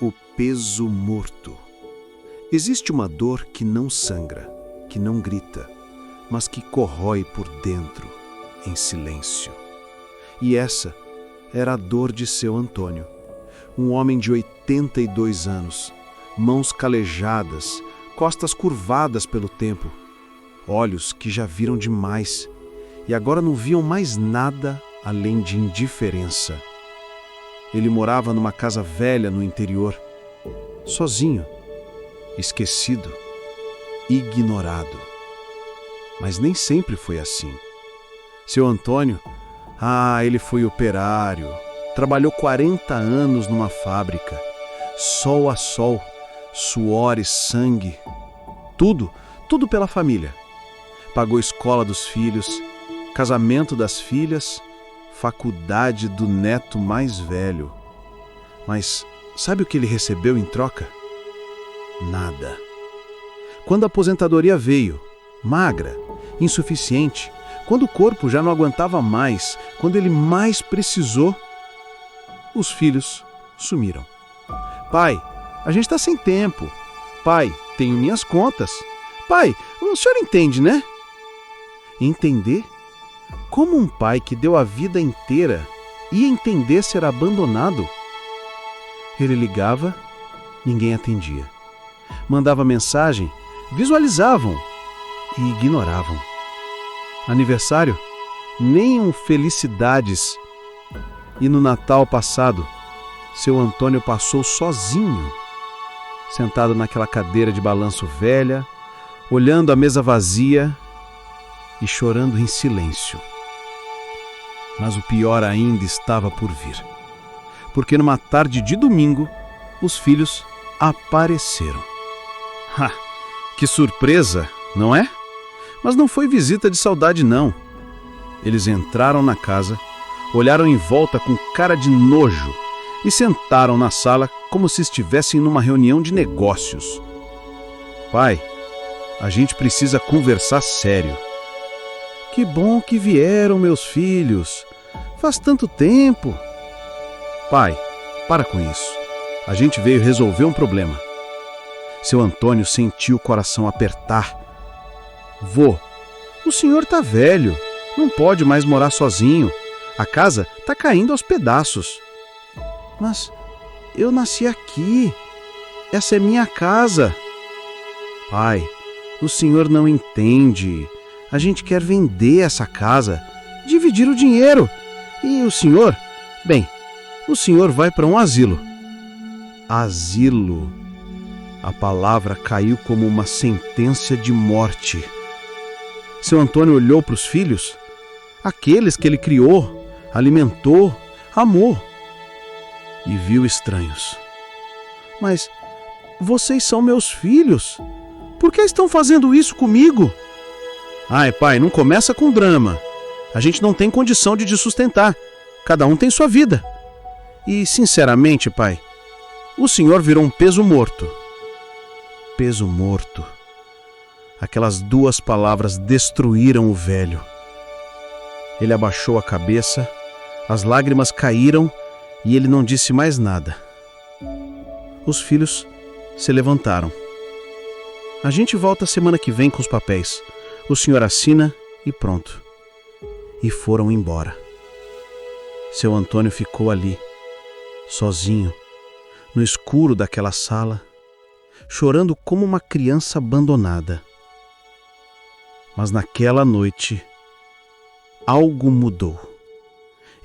O peso morto. Existe uma dor que não sangra, que não grita, mas que corrói por dentro, em silêncio. E essa era a dor de seu Antônio, um homem de 82 anos, mãos calejadas, costas curvadas pelo tempo, olhos que já viram demais e agora não viam mais nada além de indiferença. Ele morava numa casa velha no interior, sozinho, esquecido, ignorado. Mas nem sempre foi assim. Seu Antônio, ele foi operário, trabalhou 40 anos numa fábrica, sol a sol, suor e sangue, tudo pela família. Pagou escola dos filhos, casamento das filhas, faculdade do neto mais velho. Mas sabe o que ele recebeu em troca? Nada. Quando a aposentadoria veio, magra, insuficiente, quando o corpo já não aguentava mais, quando ele mais precisou, os filhos sumiram. Pai, a gente está sem tempo. Pai, tenho minhas contas. Pai, o senhor entende, né? Entender? Como um pai que deu a vida inteira ia entender ser abandonado? Ele ligava, ninguém atendia. Mandava mensagem, visualizavam e ignoravam. Aniversário? Nem um felicidades. E no Natal passado, seu Antônio passou sozinho, sentado naquela cadeira de balanço velha, olhando a mesa vazia e chorando em silêncio. Mas o pior ainda estava por vir, porque numa tarde de domingo, os filhos apareceram. Que surpresa, não é? Mas não foi visita de saudade, não. Eles entraram na casa, olharam em volta com cara de nojo e sentaram na sala como se estivessem numa reunião de negócios. Pai, a gente precisa conversar sério. Que bom que vieram, meus filhos. Faz tanto tempo. Pai, para com isso. A gente veio resolver um problema. Seu Antônio sentiu o coração apertar. Vô, o senhor tá velho. Não pode mais morar sozinho. A casa tá caindo aos pedaços. Mas eu nasci aqui. Essa é minha casa. Pai, o senhor não entende. A gente quer vender essa casa, dividir o dinheiro. E o senhor? Bem, o senhor vai para um asilo. Asilo. A palavra caiu como uma sentença de morte. Seu Antônio olhou para os filhos, aqueles que ele criou, alimentou, amou, e viu estranhos. Mas vocês são meus filhos. Por que estão fazendo isso comigo? Ai, pai, não começa com drama. A gente não tem condição de te sustentar. Cada um tem sua vida. E, sinceramente, pai, o senhor virou um peso morto. Peso morto. Aquelas duas palavras destruíram o velho. Ele abaixou a cabeça, as lágrimas caíram e ele não disse mais nada. Os filhos se levantaram. A gente volta semana que vem com os papéis. O senhor assina e pronto. E foram embora. Seu Antônio ficou ali, sozinho, no escuro daquela sala, chorando como uma criança abandonada. Mas naquela noite, algo mudou.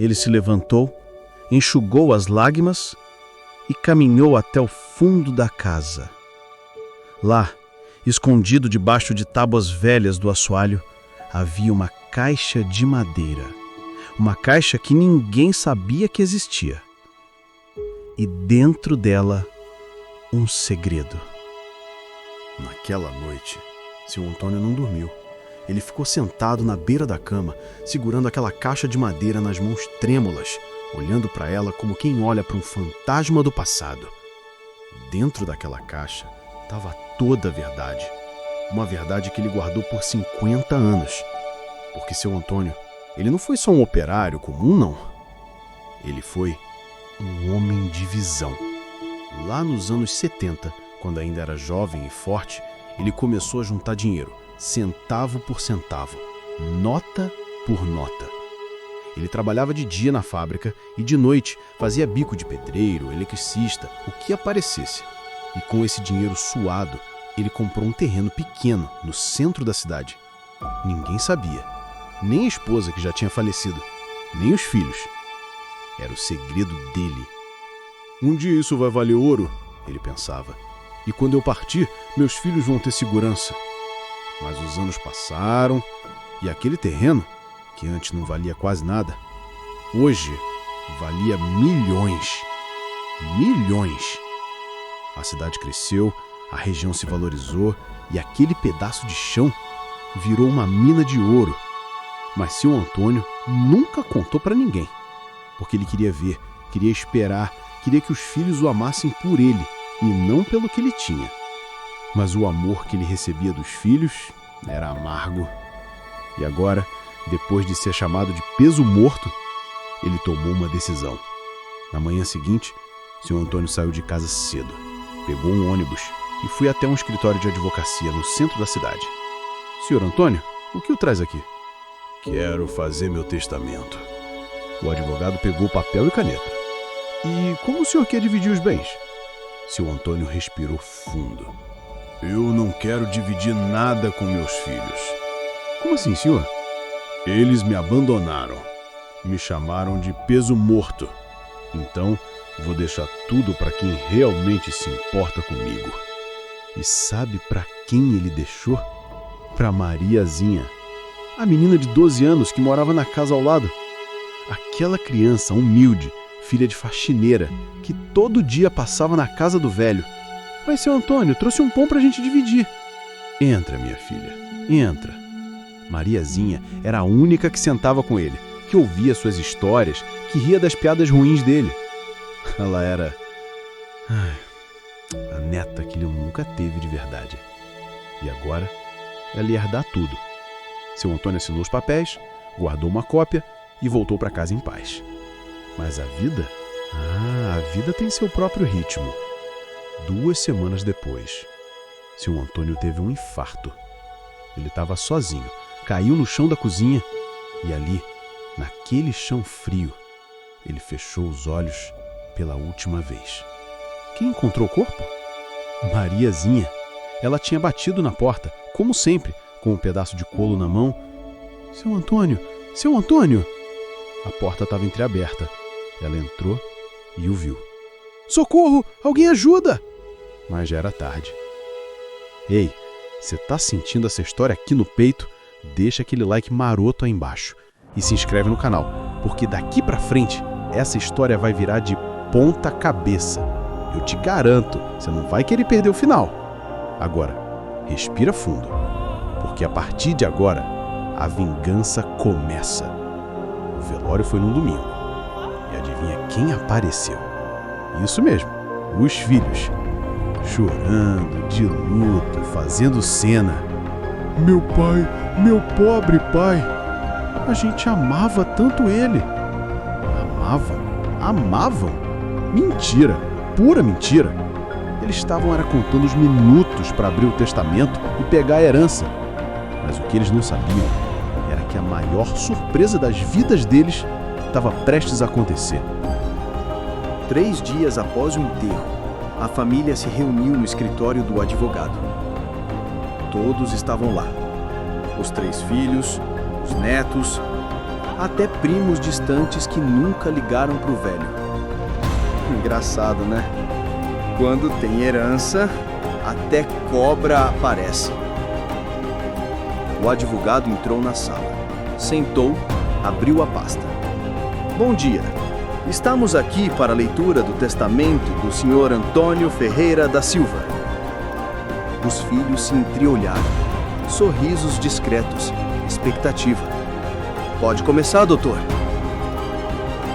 Ele se levantou, enxugou as lágrimas e caminhou até o fundo da casa. Lá, escondido debaixo de tábuas velhas do assoalho, havia uma caixa de madeira. Uma caixa que ninguém sabia que existia. E dentro dela, um segredo. Naquela noite, seu Antônio não dormiu. Ele ficou sentado na beira da cama, segurando aquela caixa de madeira nas mãos trêmulas, olhando para ela como quem olha para um fantasma do passado. Dentro daquela caixa estava toda a verdade. Uma verdade que ele guardou por 50 anos. Porque seu Antônio, ele não foi só um operário comum, não. Ele foi um homem de visão. Lá nos anos 70, quando ainda era jovem e forte, ele começou a juntar dinheiro, centavo por centavo, nota por nota. Ele trabalhava de dia na fábrica e de noite fazia bico de pedreiro, eletricista, o que aparecesse. E com esse dinheiro suado, ele comprou um terreno pequeno no centro da cidade. Ninguém sabia, nem a esposa que já tinha falecido, nem os filhos. Era o segredo dele. Um dia isso vai valer ouro, ele pensava. E quando eu partir, meus filhos vão ter segurança. Mas os anos passaram e aquele terreno, que antes não valia quase nada, hoje valia milhões. Milhões! A cidade cresceu, a região se valorizou e aquele pedaço de chão virou uma mina de ouro. Mas seu Antônio nunca contou para ninguém, porque ele queria ver, queria esperar, queria que os filhos o amassem por ele e não pelo que ele tinha. Mas o amor que ele recebia dos filhos era amargo. E agora, depois de ser chamado de peso morto, ele tomou uma decisão. Na manhã seguinte, seu Antônio saiu de casa cedo, pegou um ônibus e foi até um escritório de advocacia no centro da cidade. Senhor Antônio, o que o traz aqui? Quero fazer meu testamento. O advogado pegou papel e caneta. E como o senhor quer dividir os bens? Seu Antônio respirou fundo. Eu não quero dividir nada com meus filhos. Como assim, senhor? Eles me abandonaram. Me chamaram de peso morto. Então, vou deixar tudo para quem realmente se importa comigo. E sabe para quem ele deixou? Para Mariazinha, a menina de 12 anos que morava na casa ao lado. Aquela criança humilde, filha de faxineira, que todo dia passava na casa do velho. Mas, seu Antônio, trouxe um pão pra gente dividir. Entra, minha filha, entra. Mariazinha era a única que sentava com ele, que ouvia suas histórias, que ria das piadas ruins dele. Ela era a neta que ele nunca teve de verdade. E agora, ela ia herdar tudo. Seu Antônio assinou os papéis, guardou uma cópia e voltou para casa em paz. Mas a vida? A vida tem seu próprio ritmo. 2 semanas depois, seu Antônio teve um infarto. Ele estava sozinho, caiu no chão da cozinha e ali, naquele chão frio, ele fechou os olhos pela última vez. Quem encontrou o corpo? Mariazinha. Ela tinha batido na porta, como sempre, com um pedaço de colo na mão. Seu Antônio! Seu Antônio! A porta estava entreaberta. Ela entrou e o viu. Socorro! Alguém ajuda! Mas já era tarde. Ei, você tá sentindo essa história aqui no peito? Deixa aquele like maroto aí embaixo. E se inscreve no canal, porque daqui pra frente, essa história vai virar de ponta cabeça. Eu te garanto, você não vai querer perder o final. Agora, respira fundo, porque a partir de agora, a vingança começa. O velório foi num domingo. E adivinha quem apareceu? Isso mesmo, os filhos. Chorando, de luto, fazendo cena. Meu pai, meu pobre pai. A gente amava tanto ele. Amavam? Amavam? Mentira, pura mentira. Eles estavam contando os minutos para abrir o testamento e pegar a herança. Mas o que eles não sabiam era que a maior surpresa das vidas deles estava prestes a acontecer. 3 dias após o enterro, a família se reuniu no escritório do advogado. Todos estavam lá. Os 3 filhos, os netos, até primos distantes que nunca ligaram para o velho. Engraçado, né? Quando tem herança, até cobra aparece. O advogado entrou na sala, sentou, abriu a pasta. Bom dia. Estamos aqui para a leitura do testamento do Sr. Antônio Ferreira da Silva. Os filhos se entreolharam, sorrisos discretos, expectativa. Pode começar, doutor.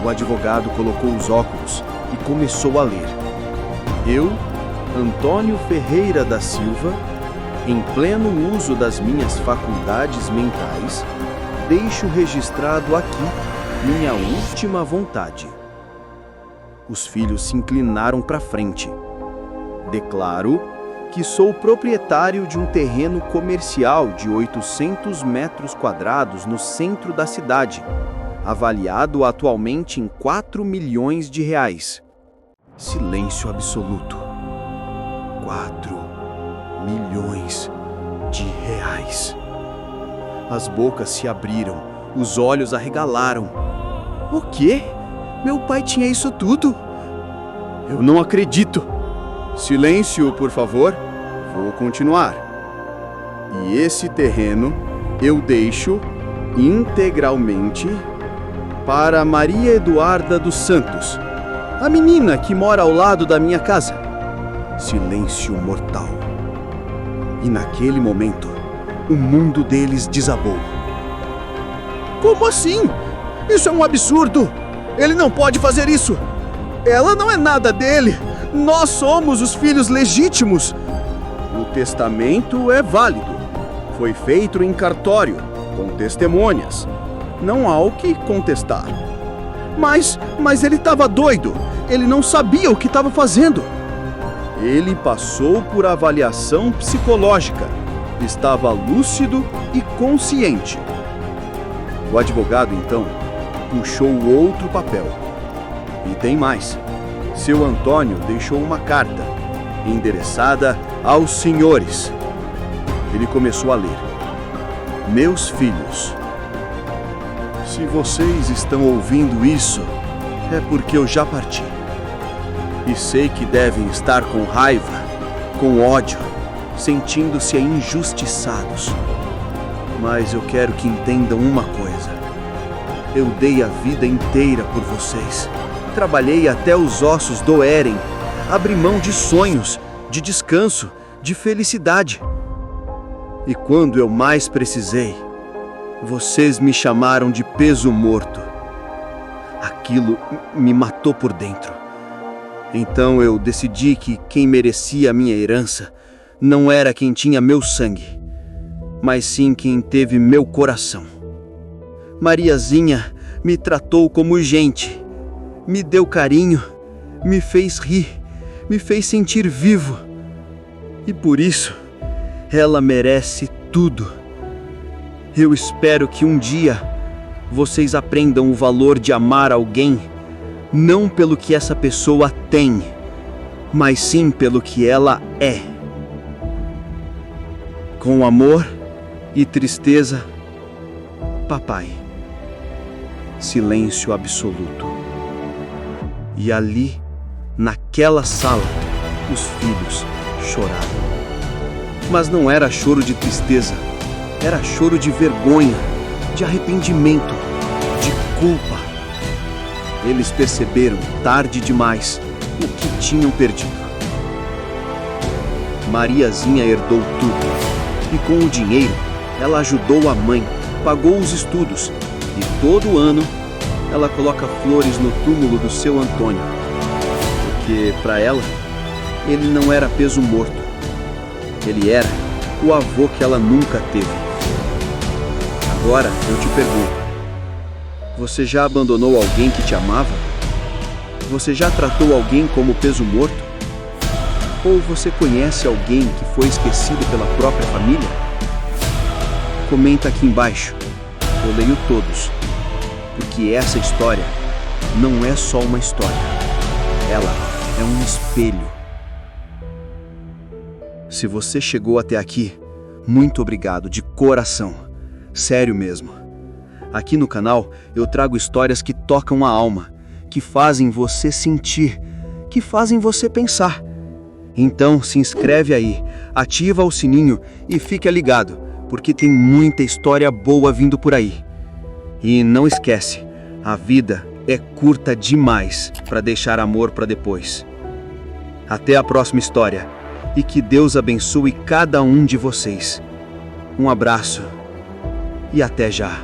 O advogado colocou os óculos e começou a ler. Eu, Antônio Ferreira da Silva, em pleno uso das minhas faculdades mentais, deixo registrado aqui minha última vontade. Os filhos se inclinaram para frente, Declaro que sou proprietário de um terreno comercial de 800 metros quadrados no centro da cidade, avaliado atualmente em 4 milhões de reais. Silêncio absoluto. 4 milhões de reais. As bocas se abriram, os olhos arregalaram. O quê? Meu pai tinha isso tudo? Eu não acredito. Silêncio, por favor. Vou continuar. E esse terreno eu deixo integralmente para Maria Eduarda dos Santos, a menina que mora ao lado da minha casa. Silêncio mortal. E naquele momento, o mundo deles desabou. Como assim? Isso é um absurdo! Ele não pode fazer isso! Ela não é nada dele! Nós somos os filhos legítimos! O testamento é válido. Foi feito em cartório, com testemunhas. Não há o que contestar. Mas ele estava doido! Ele não sabia o que estava fazendo! Ele passou por avaliação psicológica. Estava lúcido e consciente. O advogado, então, puxou outro papel. E tem mais. Seu Antônio deixou uma carta, endereçada aos senhores. Ele começou a ler. Meus filhos, se vocês estão ouvindo isso, é porque eu já parti. E sei que devem estar com raiva, com ódio, sentindo-se injustiçados. Mas eu quero que entendam uma coisa. Eu dei a vida inteira por vocês. Trabalhei até os ossos doerem. Abri mão de sonhos, de descanso, de felicidade. E quando eu mais precisei, vocês me chamaram de peso morto. Aquilo me matou por dentro. Então eu decidi que quem merecia a minha herança não era quem tinha meu sangue, mas sim quem teve meu coração. Mariazinha me tratou como gente, me deu carinho, me fez rir, me fez sentir vivo. E por isso, ela merece tudo. Eu espero que um dia vocês aprendam o valor de amar alguém, não pelo que essa pessoa tem, mas sim pelo que ela é. Com amor e tristeza, papai. Silêncio absoluto. E ali, naquela sala, os filhos choraram. Mas não era choro de tristeza, era choro de vergonha, de arrependimento, de culpa. Eles perceberam, tarde demais, o que tinham perdido. Mariazinha herdou tudo, e com o dinheiro, ela ajudou a mãe, pagou os estudos, e todo ano, ela coloca flores no túmulo do seu Antônio. Porque, para ela, ele não era peso morto. Ele era o avô que ela nunca teve. Agora, eu te pergunto. Você já abandonou alguém que te amava? Você já tratou alguém como peso morto? Ou você conhece alguém que foi esquecido pela própria família? Comenta aqui embaixo. Eu leio todos. Porque essa história não é só uma história. Ela é um espelho. Se você chegou até aqui, muito obrigado de coração. Sério mesmo. Aqui no canal eu trago histórias que tocam a alma, que fazem você sentir, que fazem você pensar. Então se inscreve aí, ativa o sininho e fica ligado, porque tem muita história boa vindo por aí. E não esquece, a vida é curta demais para deixar amor para depois. Até a próxima história e que Deus abençoe cada um de vocês. Um abraço e até já.